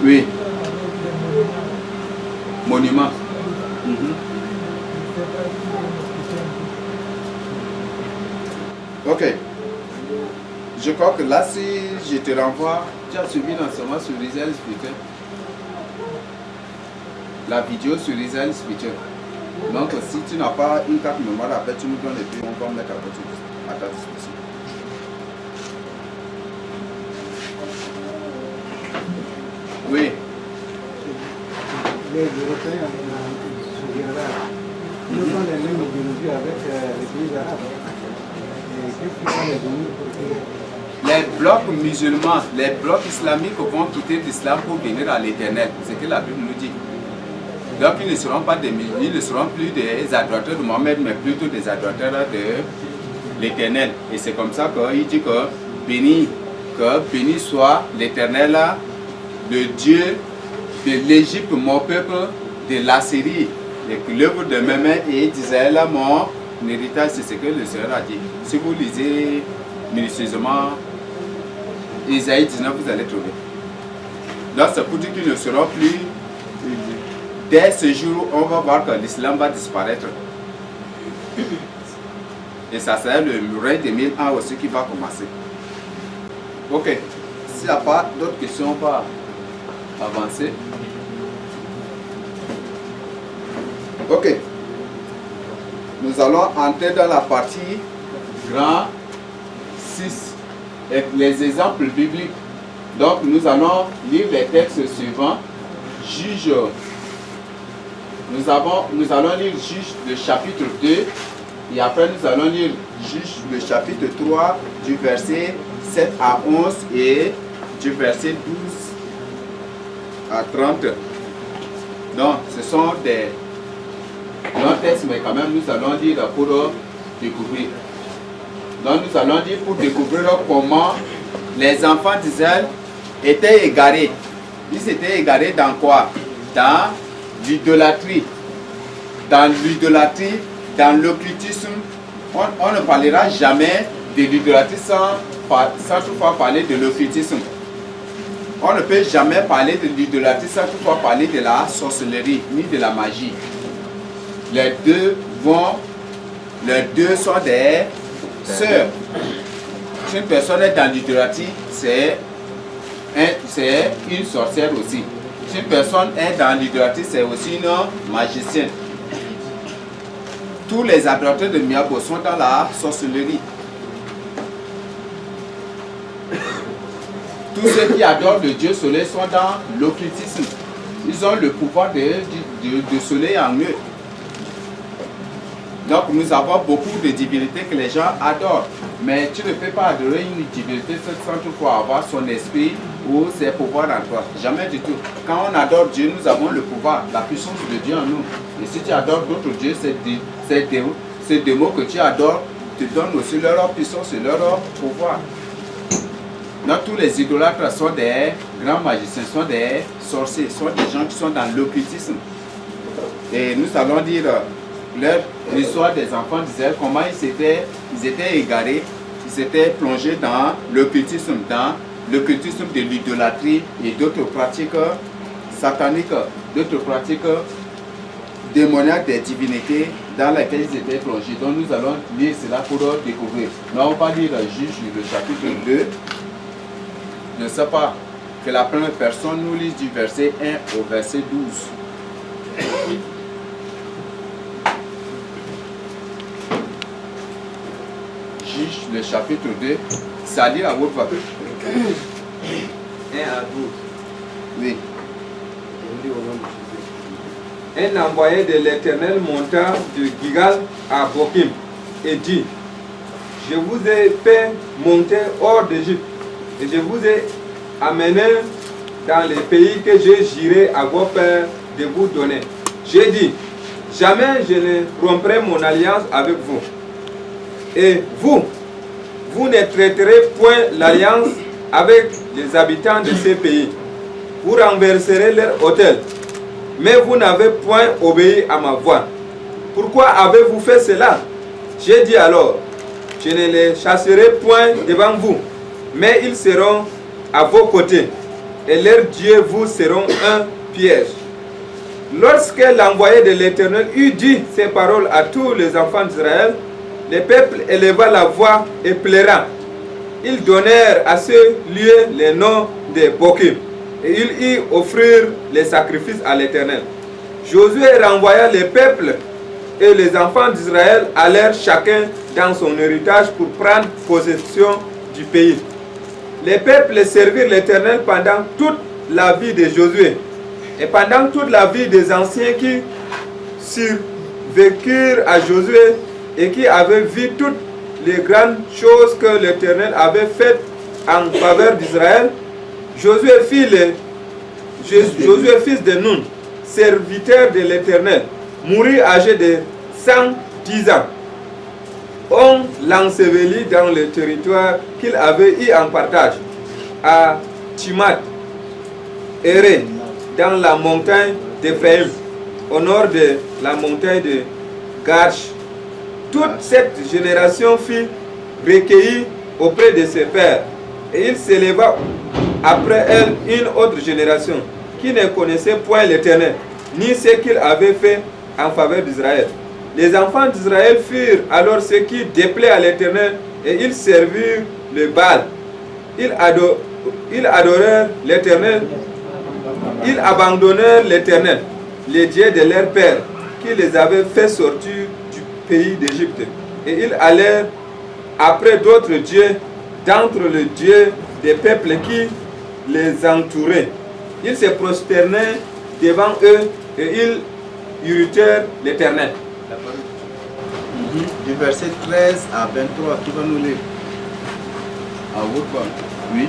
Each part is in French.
Oui. Monument. Ok. Je crois que là, si je te renvoie, tu as suivi l'enseignement sur Israël Spirituel. La vidéo sur Israël Spirituel. Donc, si tu n'as pas une carte mémoire, après tu nous donnes et puis on va mettre à ta disposition. Oui. Les Européens sont arabes. Ils ont les mêmes idéologies avec les pays arabes. Et qu'est-ce qu'ils vont les donner pour que... Les blocs musulmans, les blocs islamiques vont quitter l'islam pour venir à l'éternel. C'est ce que la Bible nous dit. Donc ils ne seront pas ils ne seront plus des adorateurs de Mohammed, mais plutôt des adorateurs de l'éternel. Et c'est comme ça qu'il dit que béni soit l'éternel, le Dieu de l'Égypte, mon peuple, de l'Assyrie, l'œuvre de mes mains et d'Israël, mon héritage. C'est ce que le Seigneur a dit. Si vous lisez minutieusement Isaïe 19, vous allez trouver. Donc c'est pour dire qu'ils ne seront plus. Dès ce jour, on va voir que l'islam va disparaître. Et ça sera le règne des 1000 ans aussi qui va commencer. Ok. S'il n'y a pas d'autres questions, on va avancer. Ok. Nous allons entrer dans la partie grand 6 avec les exemples bibliques. Donc nous allons lire les textes suivants. Juge. Nous allons lire Juge le chapitre 2 et après nous allons lire Juge le chapitre 3 du verset 7 à 11 et du verset 12 à 30. Donc ce sont des longs textes, mais quand même nous allons lire pour découvrir. Donc nous allons lire pour découvrir comment les enfants d'Israël étaient égarés. Ils étaient égarés dans quoi? Dans l'idolâtrie. Dans l'idolâtrie, dans l'occultisme. On ne parlera jamais de l'idolâtrie sans toutefois parler de l'occultisme. On ne peut jamais parler de l'idolâtrie sans toutefois parler de la sorcellerie ni de la magie. Les deux sont des sœurs. Si une personne est dans l'idolâtrie, c'est une sorcière aussi. Si une personne est dans l'idolâtrie, c'est aussi une magicienne. Tous les adorateurs de Miabo sont dans la sorcellerie. Tous ceux qui adorent le Dieu soleil sont dans l'occultisme. Ils ont le pouvoir de soleil en eux. Donc nous avons beaucoup de divinités que les gens adorent. Mais tu ne peux pas adorer une divinité sans toutefois avoir son esprit ou ses pouvoirs en toi. Jamais du tout. Quand on adore Dieu, nous avons le pouvoir, la puissance de Dieu en nous. Et si tu adores d'autres dieux, ces démons que tu adores te donnent aussi leur puissance et leur pouvoir. Donc tous les idolâtres sont des grands magiciens, sont des sorciers, sont des gens qui sont dans l'occultisme. Et nous allons dire l'histoire des enfants d'Israël, comment ils étaient égarés, ils s'étaient plongés dans l'occultisme de l'idolâtrie et d'autres pratiques sataniques, d'autres pratiques démoniaques des divinités dans lesquelles ils étaient plongés. Donc nous allons lire cela pour découvrir. Mais on va lire Juge le chapitre 2. Je ne sais pas que la première personne nous lise du verset 1 au verset 12. Juge le chapitre 2, ça dit à votre voix. 1 à 12. Oui. Un envoyé de l'Éternel monta de Gigal à Bokim et dit: Je vous ai fait monter hors d'Égypte et je vous ai amené dans les pays que je jurai à vos pères de vous donner. J'ai dit: Jamais je ne romprai mon alliance avec vous. Et vous ne traiterez point l'alliance avec les habitants de ces pays. Vous renverserez leur autel. Mais vous n'avez point obéi à ma voix. Pourquoi avez-vous fait cela? J'ai dit alors: Je ne les chasserai point devant vous, mais ils seront à vos côtés. et leurs dieux vous seront un piège. Lorsque l'envoyé de l'Éternel eut dit ces paroles à tous les enfants d'Israël, le peuple éleva la voix et pleura. Ils donnèrent à ce lieu les noms de Bokim, et ils y offrirent les sacrifices à l'Éternel. Josué renvoya le peuple, et les enfants d'Israël allèrent chacun dans son héritage pour prendre possession du pays. Les peuples servirent l'Éternel pendant toute la vie de Josué et pendant toute la vie des anciens qui survécurent à Josué et qui avaient vu toutes les grandes choses que l'Éternel avait faites en faveur d'Israël. Josué, fils de Nun, serviteur de l'Éternel, mourut âgé de 110 ans. On l'ensevelit dans le territoire qu'il avait eu en partage, à Timat, Éré, dans la montagne d'Éphraïm, au nord de la montagne de Garsh. Toute cette génération fut recueillie auprès de ses pères, et il s'éleva après elle une autre génération qui ne connaissait point l'Éternel, ni ce qu'il avait fait en faveur d'Israël. Les enfants d'Israël furent alors ceux qui déplaient à l'Éternel, et ils servirent le Baal. Ils adorèrent l'Éternel. Ils abandonnèrent l'Éternel, les dieux de leur père, qui les avait fait sortir du pays d'Égypte. Et ils allèrent après d'autres dieux, d'entre les dieux des peuples qui les entouraient. Ils se prosternèrent devant eux, et ils irritèrent l'Éternel. Du verset 13 à 23, qui va nous lire? À votre part. Oui.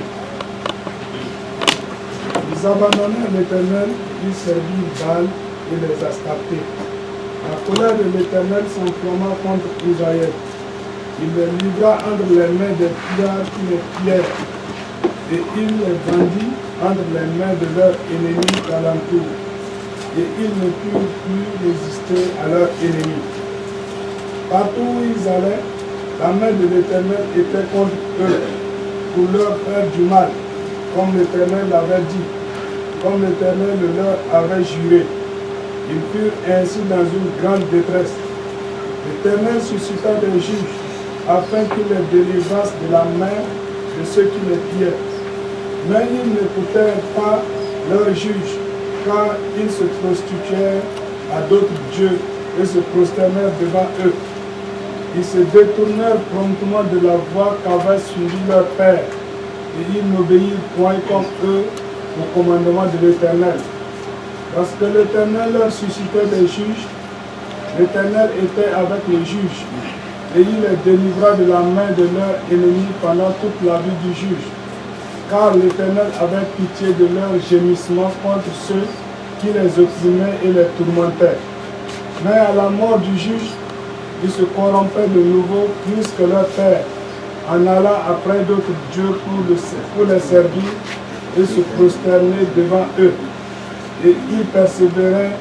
Ils abandonnèrent l'Éternel, ils servirent Baal et les Astartés. La colère de l'Éternel s'enflamma contre Israël. Il les livra entre les mains des pillards qui les pillèrent, et il les vendit entre les mains de leurs ennemis alentour. Et ils ne purent plus résister à leurs ennemis. Partout où ils allaient, la main de l'Éternel était contre eux, pour leur faire du mal, comme l'Éternel l'avait dit, comme l'Éternel le leur avait juré. Ils furent ainsi dans une grande détresse. L'Éternel suscita des juges, afin qu'ils les délivrassent de la main de ceux qui les pillaient. Mais ils n'écoutèrent pas leurs juges, car ils se prostituèrent à d'autres dieux et se prosternèrent devant eux. Ils se détournèrent promptement de la voie qu'avait suivi leur père, et ils n'obéirent point comme eux au commandement de l'Éternel. Parce que l'Éternel leur suscitait des juges, l'Éternel était avec les juges, et il les délivra de la main de leurs ennemis pendant toute la vie du juge. Car l'Éternel avait pitié de leurs gémissements contre ceux qui les opprimaient et les tourmentaient. Mais à la mort du juge, ils se corrompaient de nouveau plus que leur père, en allant après d'autres dieux pour les servir et se prosterner devant eux. Et ils persévéraient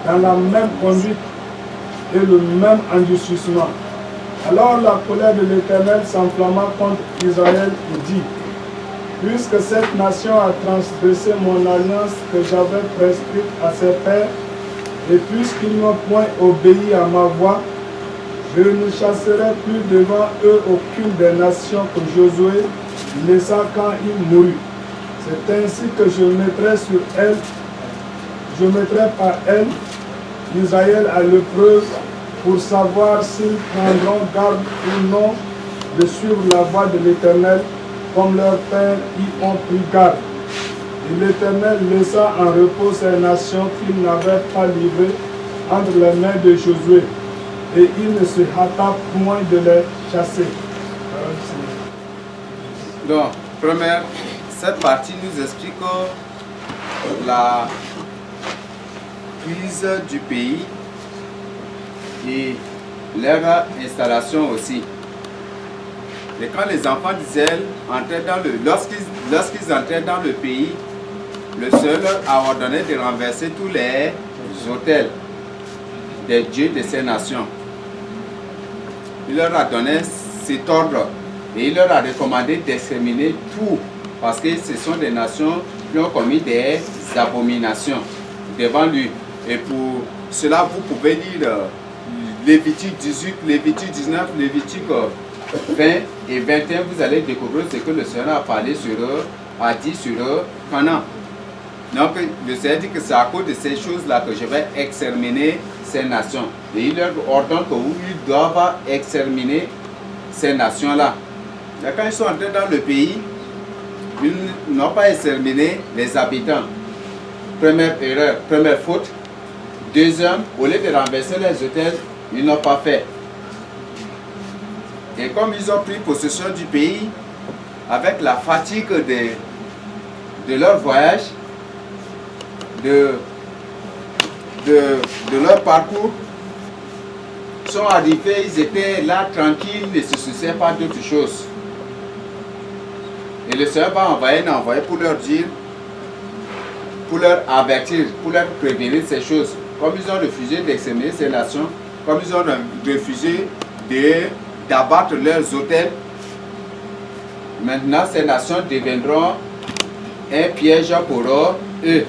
dans la même conduite et le même endurcissement. Alors la colère de l'Éternel s'enflamma contre Israël et dit: puisque cette nation a transgressé mon alliance que j'avais prescrite à ses pères, et puisqu'ils n'ont point obéi à ma voix, je ne chasserai plus devant eux aucune des nations que Josué laissa quand il mourut. C'est ainsi que je mettrai par elle Israël à l'épreuve pour savoir s'ils prendront garde ou non de suivre la voie de l'Éternel comme leurs pères y ont pris garde. Et l'Éternel laissa en repos ces nations qu'il n'avait pas livrées entre les mains de Josué. Et il ne se hâta point de les chasser. Donc, première, cette partie nous explique la crise du pays et leur installation aussi. Et quand les enfants d'Israël entraient lorsqu'ils entraient dans le pays, le Seigneur a ordonné de renverser tous les autels des dieux de ces nations. Il leur a donné cet ordre et il leur a recommandé d'exterminer tous parce que ce sont des nations qui ont commis des abominations devant lui. Et pour cela, vous pouvez lire Lévitique 18, Lévitique 19, Lévitique 20 et 21. Vous allez découvrir ce que le Seigneur a parlé sur eux, a dit sur eux, Canaan. Donc le Seigneur dit que c'est à cause de ces choses-là que je vais exterminer ces nations. Et il leur ordonne qu'ils doivent exterminer ces nations-là. Quand ils sont entrés dans le pays, ils n'ont pas exterminé les habitants. Première erreur, première faute. Deuxième, au lieu de renverser les autels, ils n'ont pas fait. Et comme ils ont pris possession du pays, avec la fatigue de leur voyage, de leur parcours, sont arrivés, ils étaient là tranquilles, ils ne se souciaient pas d'autre chose. Et le Seigneur va envoyer un envoyé pour leur dire, pour leur avertir, pour leur prévenir ces choses. Comme ils ont refusé d'exterminer ces nations, comme ils ont refusé d'abattre leurs autels, maintenant ces nations deviendront un piège pour eux.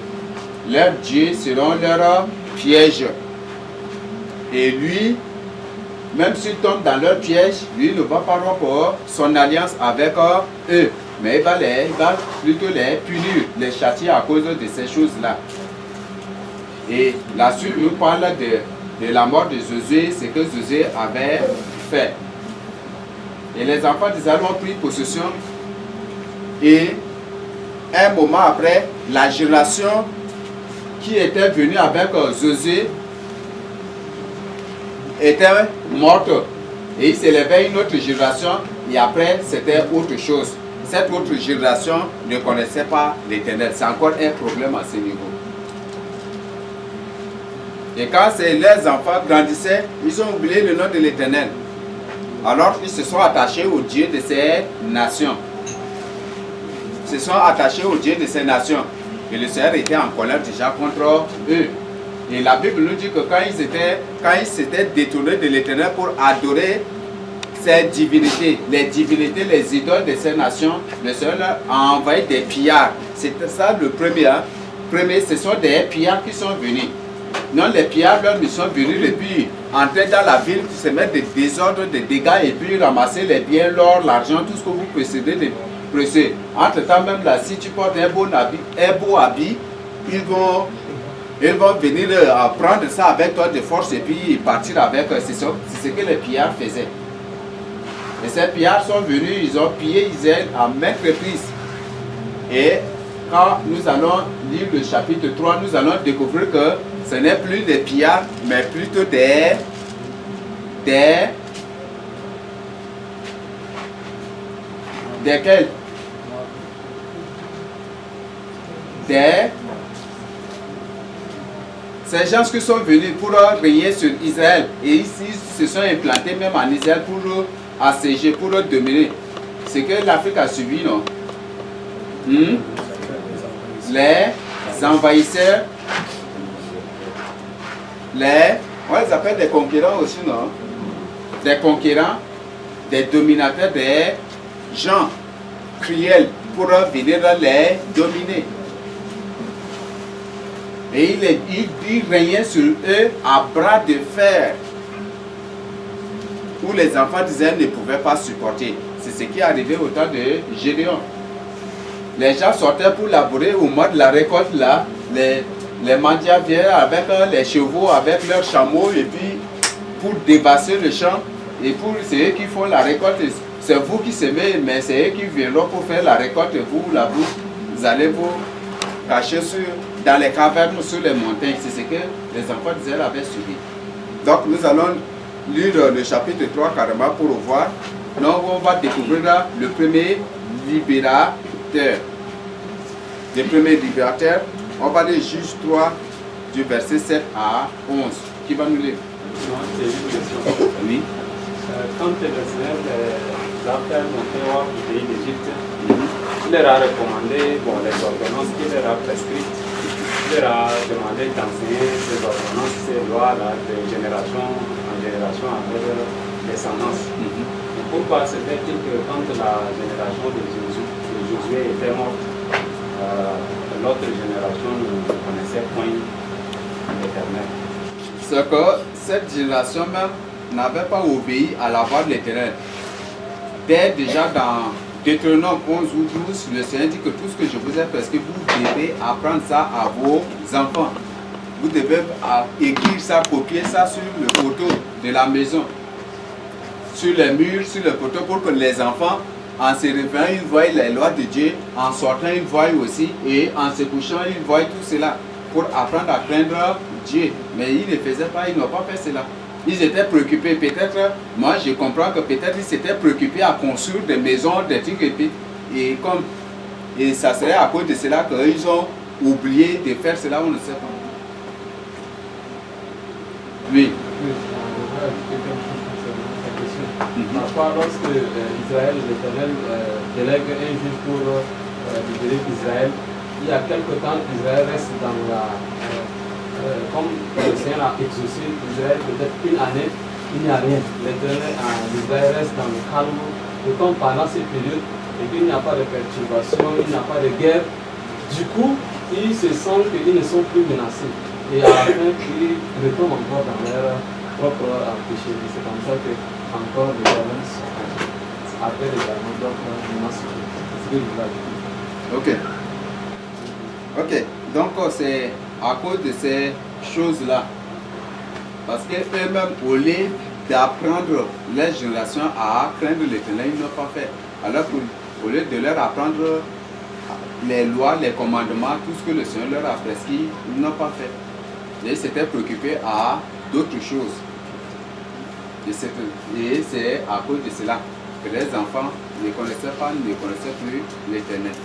Leurs dieux seront leur piège. Et lui, même s'il tombe dans leur piège, lui ne va pas rompre son alliance avec eux. Mais il va plutôt les punir, les châtier à cause de ces choses-là. Et la suite nous parle de la mort de Josué, ce que Josué avait fait. Et les enfants d'Israël ont pris possession. Et un moment après, la génération qui était venue avec Josué était morte. Et il s'élevait une autre génération et après c'était autre chose. Cette autre génération ne connaissait pas l'Éternel. C'est encore un problème à ce niveau. Et quand les enfants grandissaient, ils ont oublié le nom de l'Éternel. Alors ils se sont attachés au Dieu de ces nations. Ils se sont attachés au Dieu de ces nations. Et le Seigneur était en colère déjà contre eux. Et la Bible nous dit que quand ils s'étaient détournés de l'Éternel pour adorer ces divinités, les idoles de ces nations, le Seigneur a envoyé des pillards. C'était ça le premier. Premier, ce sont des pillards qui sont venus. Non, les pillards, ils sont venus et puis entrer dans la ville, se mettre des désordres, des dégâts et puis ramasser les biens, l'or, l'argent, tout ce que vous possédez de précieux. Entre-temps, même là, si tu portes un beau habit, ils vont venir prendre ça avec toi de force et puis partir avec. C'est ce que les pillards faisaient. Et ces pillards sont venus, ils ont pillé Israël à maintes reprises. Et quand nous allons lire le chapitre 3, nous allons découvrir que ce n'est plus des pillards, mais plutôt desquels? Ces gens qui sont venus pour régner sur Israël et ici se sont implantés même en Israël pour assiéger, pour dominer. C'est que l'Afrique a subi, non? Les envahisseurs, on les appelle des conquérants aussi, non? Des conquérants, des dominateurs, des gens cruels pour venir les dominer. Et il régnait sur eux à bras de fer, où les enfants d'Israël ne pouvaient pas supporter. C'est ce qui est arrivé au temps de Gédéon. Les gens sortaient pour labourer au mois de la récolte là. Les mendiants viennent avec les chevaux, avec leurs chameaux, et puis pour débasser le champ, et pour c'est eux qui font la récolte. C'est vous qui semez, mais c'est eux qui viendront pour faire la récolte. Et vous, là, vous allez vous cacher dans les cavernes, sur les montagnes. C'est ce que les enfants d'Israël avaient subi. Donc nous allons lire le chapitre 3 carrément pour voir. Donc on va découvrir là, le premier libérateur. Le premier libérateur, on va lire Juge 3 du verset 7 à 11. Qui va nous lire? Oui. Quand le Seigneur les a fait monter hors du pays d'Égypte, il leur a recommandé les ordonnances qu'il leur a prescrites. Il leur a demandé d'enseigner ces ordonnances, ces lois-là, de génération en génération à leur descendance. Pourquoi se fait-il que quand la génération de Josué était mort, l'autre génération ne connaissait point l'Éternel. C'est que cette génération même n'avait pas obéi à la voix de l'Éternel. Dès déjà dans Deutéronome 11 ou 12, le Seigneur dit que tout ce que je vous ai prescrit, vous devez apprendre ça à vos enfants. Vous devez écrire ça, copier ça sur le poteau de la maison, sur les murs, sur le poteau, pour que les enfants, en se réveillant, ils voient les lois de Dieu, en sortant, ils voient aussi, et en se couchant, ils voient tout cela, pour apprendre à craindre Dieu. Mais ils ne faisaient pas, ils n'ont pas fait cela. Ils étaient préoccupés, peut-être, moi je comprends que peut-être ils s'étaient préoccupés à construire des maisons, des trucs, et ça serait à cause de cela qu'ils ont oublié de faire cela, on ne sait pas. Oui. Parfois, lorsque Israël, l'Éternel, délègue un juge pour libérer Israël, il y a quelque temps, Israël reste dans la... comme le Seigneur a exaucé Israël, peut-être une année, il n'y a rien. L'Éternel, Israël reste dans le calme. Et comme pendant cette période, et qu'il n'y a pas de perturbation, il n'y a pas de guerre, du coup, ils se sentent qu'ils ne sont plus menacés. Et à la fin, ils retombent encore dans leur propre péché. C'est comme ça que encore les gens après les garments doivent menacer. Ok. Donc c'est à cause de ces choses-là. Parce qu'eux-mêmes, au lieu d'apprendre les générations à craindre l'Éternel, ils n'ont pas fait. Alors au lieu de leur apprendre les lois, les commandements, tout ce que le Seigneur leur a prescrit, ils n'ont pas fait. Et ils s'étaient préoccupés à d'autres choses. Et c'est à cause de cela que les enfants ne connaissaient plus l'Éternel.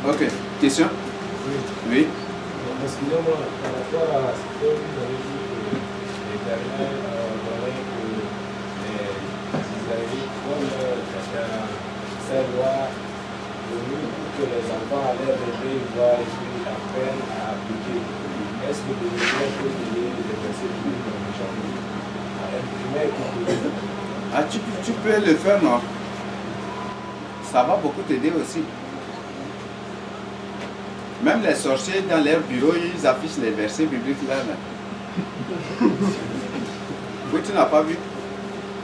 Ok. Question? Oui. Excusez-moi, par rapport à ce que vous avez dit, l'Éternel voulait que les Israélites donnent ces lois pour que les enfants allaient rêver, voir et puis apprennent à appliquer. Est-ce que vous devez donner des versets bibliques dans le champ à imprimer et Ah, tu peux le faire, non? Ça va beaucoup t'aider aussi. Même les sorciers dans leur bureau, ils affichent les versets bibliques là. Oui, tu n'as pas vu?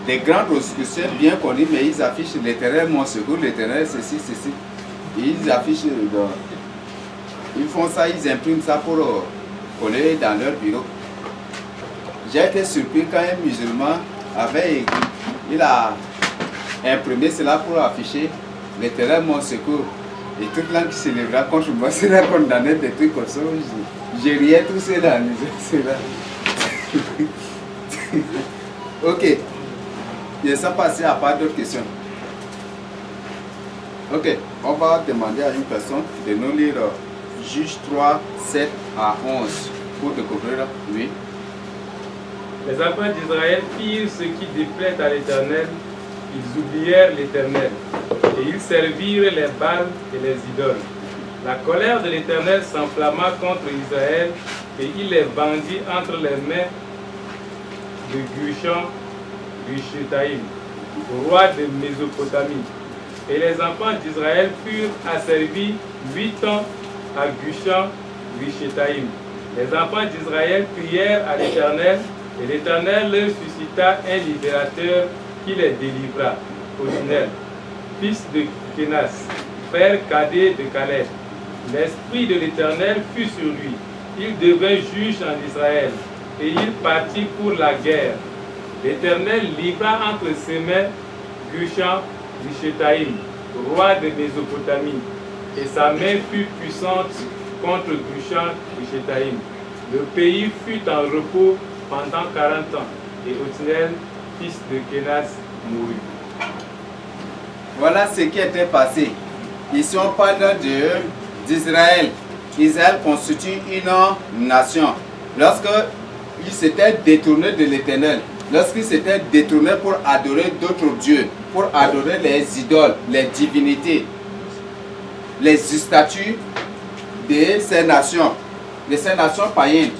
Des grands rosicruciens bien connus, mais ils affichent l'Éternel mon secours, l'Éternel ceci, ceci. Et ils affichent, ils font ça, ils impriment ça pour coller dans leur bureau. J'ai été surpris quand un musulman avait écrit, il a imprimé cela pour afficher l'Éternel mon secours. Et toute langue qui se lèvera contre moi sera condamnée des trucs comme ça. Je riais tout cela. Ok. Je ne sais pas s'il n'y a pas d'autres questions. Ok. On va demander à une personne de nous lire Juge 3, 7 à 11 pour découvrir. Oui. Les enfants d'Israël firent ce qui déplaît à l'Éternel. Ils oublièrent l'Éternel, et ils servirent les Baals et les idoles. La colère de l'Éternel s'enflamma contre Israël, et il les vendit entre les mains de Gushon-Rishethaïm, roi de Mésopotamie. Et les enfants d'Israël furent asservis 8 ans à Gushon-Rishethaïm. Les enfants d'Israël crièrent à l'Éternel, et l'Éternel leur suscita un libérateur qui les délivra, Othniel, fils de Kénas, frère cadet de Caleb. L'esprit de l'Éternel fut sur lui. Il devint juge en Israël, et il partit pour la guerre. L'Éternel livra entre ses mains Gushon-Rishethaïm, roi de Mésopotamie, et sa main fut puissante contre Gushon-Rishethaïm. Le pays fut en repos pendant 40 ans, et Othniel, fils de Kénas, mourut. Voilà ce qui était passé. Ici on parle d'Israël. Israël constitue une nation. Lorsqu'il s'était détourné de l'Éternel, lorsqu'il s'était détourné pour adorer d'autres dieux, pour adorer les idoles, les divinités, les statues de ces nations païennes.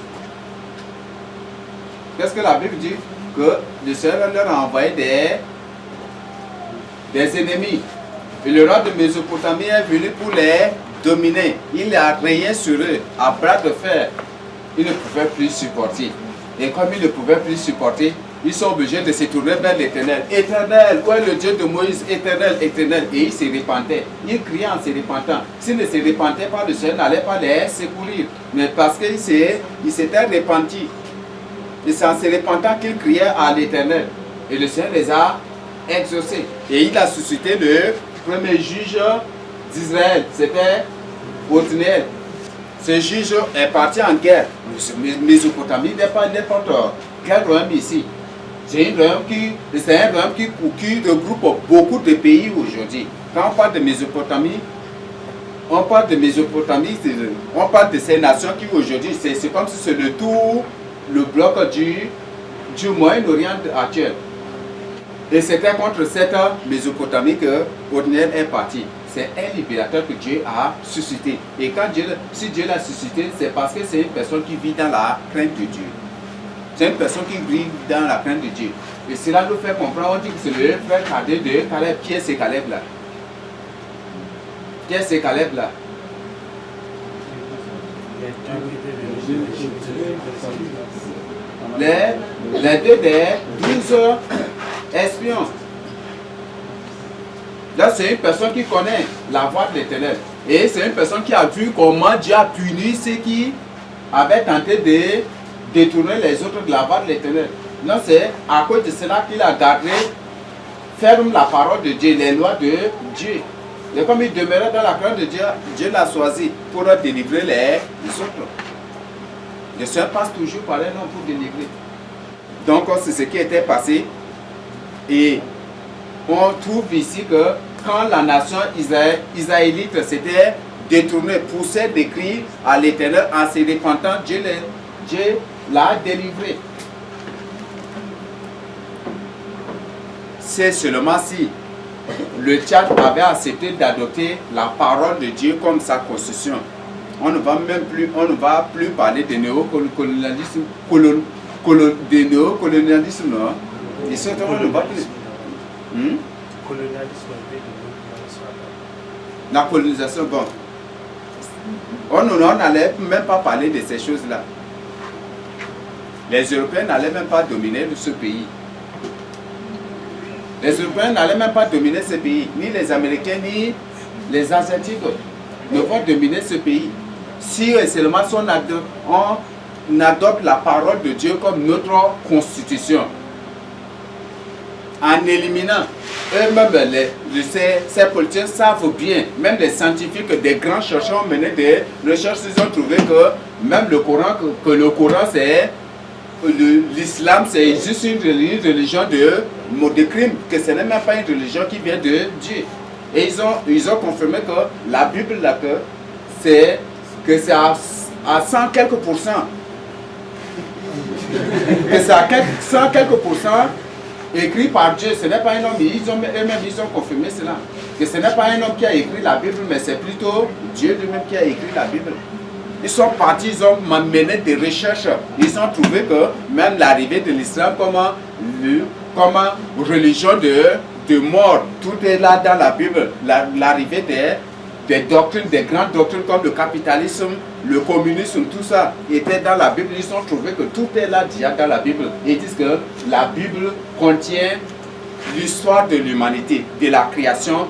Qu'est-ce que la Bible dit? que le Seigneur leur a envoyé des ennemis. Et le roi de Mésopotamie est venu pour les dominer. Il a rayé sur eux à bras de fer. Ils ne pouvaient plus supporter. Et comme ils ne pouvaient plus supporter, ils sont obligés de se tourner vers l'Éternel. Éternel, où est le Dieu de Moïse? Éternel, Éternel. Et ils se repentaient. Ils criaient en se repentant. S'ils ne se repentaient pas, le Seigneur n'allait pas les secourir. Mais parce qu'ils s'étaient repentis. Et c'est en se repentant qu'ils criaient à l'Éternel. Et le Seigneur les a exaucés. Et il a suscité le premier juge d'Israël. C'était Othniel. Ce juge est parti en guerre. Mésopotamie n'est pas n'importe quel royaume ici. C'est un royaume qui regroupe beaucoup de pays aujourd'hui. Quand on parle de Mésopotamie, on parle de ces nations qui aujourd'hui, c'est comme si c'est le bloc du Moyen-Orient actuel. Et c'était contre cette Mésopotamie que Othniel est parti. C'est un libérateur que Dieu a suscité. Et si Dieu l'a suscité, c'est parce que c'est une personne qui vit dans la crainte de Dieu. C'est une personne qui vit dans la crainte de Dieu. Et cela nous fait comprendre, on dit que c'est le frère cadet de Caleb. Qui est ce Caleb là? Qui est ce Caleb là? Les deux des 12 espions. Là, c'est une personne qui connaît la voix de l'Éternel. Et c'est une personne qui a vu comment Dieu a puni ceux qui avaient tenté de détourner les autres de la voix de l'Éternel. Non, c'est à cause de cela qu'il a gardé ferme la parole de Dieu, les lois de Dieu. Et comme il demeurait dans la crainte de Dieu, Dieu l'a choisi pour délivrer les autres. Le Seigneur passe toujours par un homme pour délivrer. Donc, c'est ce qui était passé. Et on trouve ici que quand la nation israélite s'était détournée, poussait des cris à l'Éternel en se repentant, Dieu l'a délivré. C'est seulement si le Tchad avait accepté d'adopter la parole de Dieu comme sa constitution. On ne va plus parler de néocolonialisme, non? Et surtout, on ne va plus. La colonisation, bon. On n'allait même pas parler de ces choses-là. Les Européens n'allaient même pas dominer ce pays. Les Européens n'allaient même pas dominer ce pays. Ni les Américains, ni les Asiatiques ne vont dominer ce pays. Si et seulement on adopte la parole de Dieu comme notre constitution, en éliminant eux-mêmes, ces politiciens savent bien, même les scientifiques, des grands chercheurs ont mené des recherches, ils ont trouvé que même le Coran, c'est l'islam, c'est juste une religion de crime, que ce n'est même pas une religion qui vient de Dieu. Et ils ont confirmé que la Bible, là, c'est à 100 quelques pourcents. Que c'est à 100 quelques pourcents écrit par Dieu. Ce n'est pas un homme, eux-mêmes ils ont confirmé cela. Que ce n'est pas un homme qui a écrit la Bible, mais c'est plutôt Dieu lui-même qui a écrit la Bible. Ils sont partis, ils ont mené des recherches. Ils ont trouvé que même l'arrivée de l'islam comme religion de mort, tout est là dans la Bible. L'arrivée des doctrines, des grandes doctrines comme le capitalisme, le communisme, tout ça était dans la Bible. Ils ont trouvé que tout est là déjà dans la Bible. Ils disent que la Bible contient l'histoire de l'humanité, de la création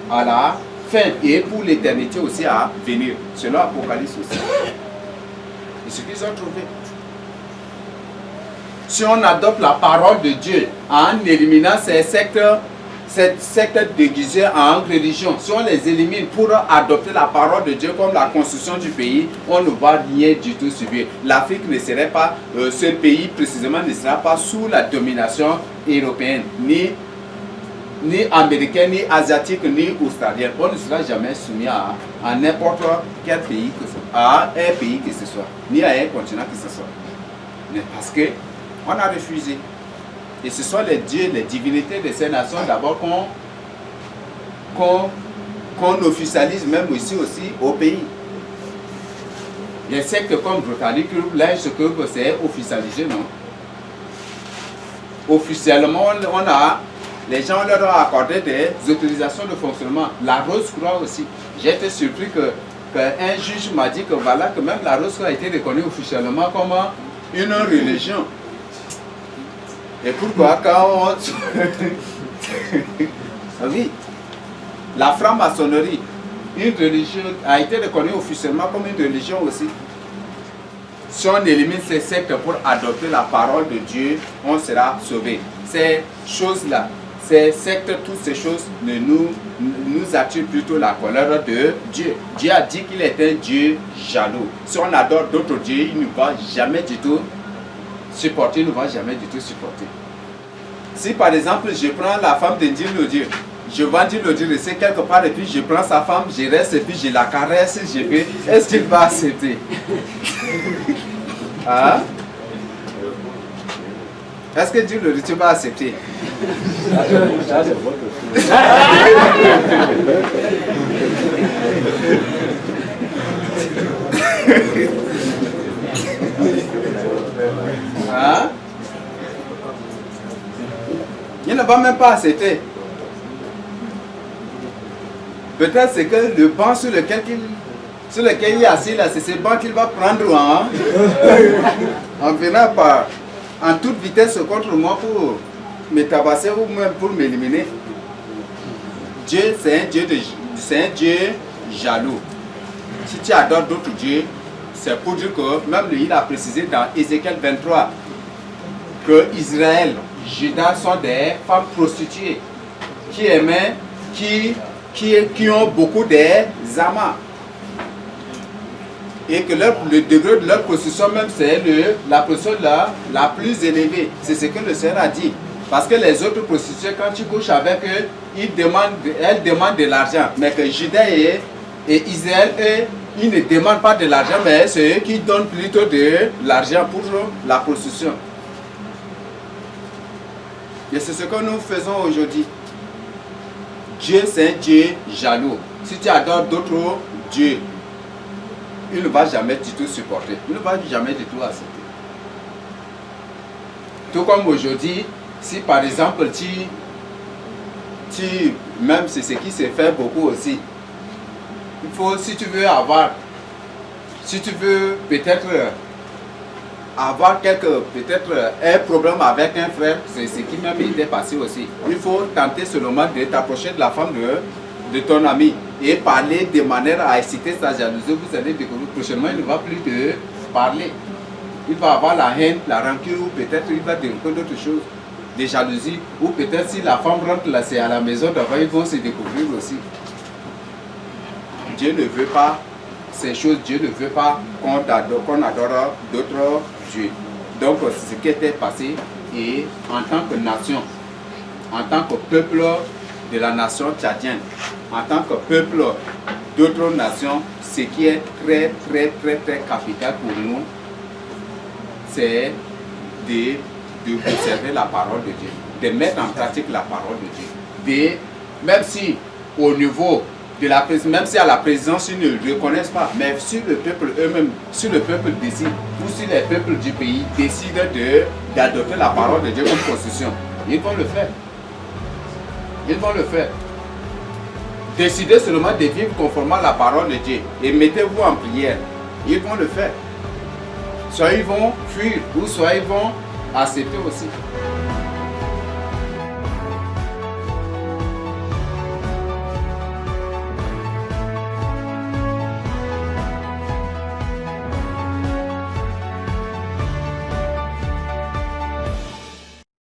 à la fin et pour l'éternité aussi à venir. C'est l'Apocalypse aussi. Et ce qu'ils ont trouvé. Si on adopte la parole de Dieu en éliminant ces sectes déguisées en religion, si on les élimine pour adopter la parole de Dieu comme la constitution du pays, on ne va rien du tout subir. L'Afrique ne serait pas, ce pays précisément ne sera pas sous la domination européenne, ni américaine, ni asiatique, ni australienne. On ne sera jamais soumis à n'importe quel pays que ce soit, à un pays que ce soit, ni à un continent que ce soit. Mais parce que on a refusé. Et ce sont les dieux, les divinités de ces nations d'abord qu'on officialise même ici aussi au pays. Les sectes comme Rotary Club, là, ce que c'est officialisé, non? officiellement, les gens leur ont accordé des autorisations de fonctionnement. La Rose-Croix aussi. J'ai été surpris qu'un juge m'a dit que voilà, que même la Rose-Croix a été reconnue officiellement comme une religion. Et pourquoi quand on... Oui, la franc-maçonnerie, une religion, a été reconnue officiellement comme une religion aussi. Si on élimine ces sectes pour adopter la parole de Dieu, on sera sauvé. Ces choses-là, ces sectes, toutes ces choses nous attirent plutôt la colère de Dieu. Dieu a dit qu'il est un Dieu jaloux. Si on adore d'autres dieux, il ne va jamais du tout supporter, Si par exemple, je prends la femme de Dieu, je vais dire le Dieu, c'est quelque part, et puis je prends sa femme, je reste, et puis je la caresse, je vais, est-ce qu'il va accepter? Hein? Est-ce que Dieu le dit, tu vas accepter? Hein? Il ne va même pas accepter. Peut-être c'est que le banc sur lequel il est assis là, c'est ce banc qu'il va prendre en venant en toute vitesse contre moi pour me tabasser ou même pour m'éliminer. Dieu, c'est un Dieu jaloux. Si tu adores d'autres dieux, c'est pour dire que, même lui, il a précisé dans Ézéchiel 23 que Israël, Juda sont des femmes prostituées qui aimaient, qui ont beaucoup d'amants. Et que le degré de leur prostitution même, c'est la prostitution la plus élevée. C'est ce que le Seigneur a dit. Parce que les autres prostituées, quand tu couches avec eux, elles demandent de l'argent. Mais que Juda et Israël, eux, ils ne demandent pas de l'argent, mais c'est eux qui donnent plutôt de l'argent pour la prostitution. Et c'est ce que nous faisons aujourd'hui. Dieu, c'est un Dieu jaloux. Si tu adores d'autres dieux, il ne va jamais du tout supporter. Il ne va jamais du tout accepter. Tout comme aujourd'hui, si par exemple, même c'est ce qui se fait beaucoup aussi, il faut, si tu veux peut-être avoir peut-être un problème avec un frère, c'est ce qui même était passé aussi. Il faut tenter seulement de t'approcher de la femme de ton ami et parler de manière à exciter sa jalousie. Vous allez découvrir prochainement, il ne va plus te parler. Il va avoir la haine, la rancune, ou peut-être il va découvrir d'autres choses, des jalousies, ou peut-être si la femme rentre là, c'est à la maison d'avant, ils vont se découvrir aussi. Dieu ne veut pas ces choses, Dieu ne veut pas qu'on adore d'autres dieux. Donc c'est ce qui était passé, et en tant que nation, en tant que peuple de la nation tchadienne, en tant que peuple d'autres nations, ce qui est très capital pour nous, c'est d'observer la parole de Dieu, de mettre en pratique la parole de Dieu. Même si au niveau de la présidence, même si à la présidence ils ne le reconnaissent pas, mais si le peuple eux-mêmes, si le peuple décide, ou si les peuples du pays décident d'adopter la parole de Dieu comme constitution, ils vont le faire. Ils vont le faire. Décidez seulement de vivre conformément à la parole de Dieu et mettez-vous en prière. Ils vont le faire. Soit ils vont fuir, ou soit ils vont accepter aussi.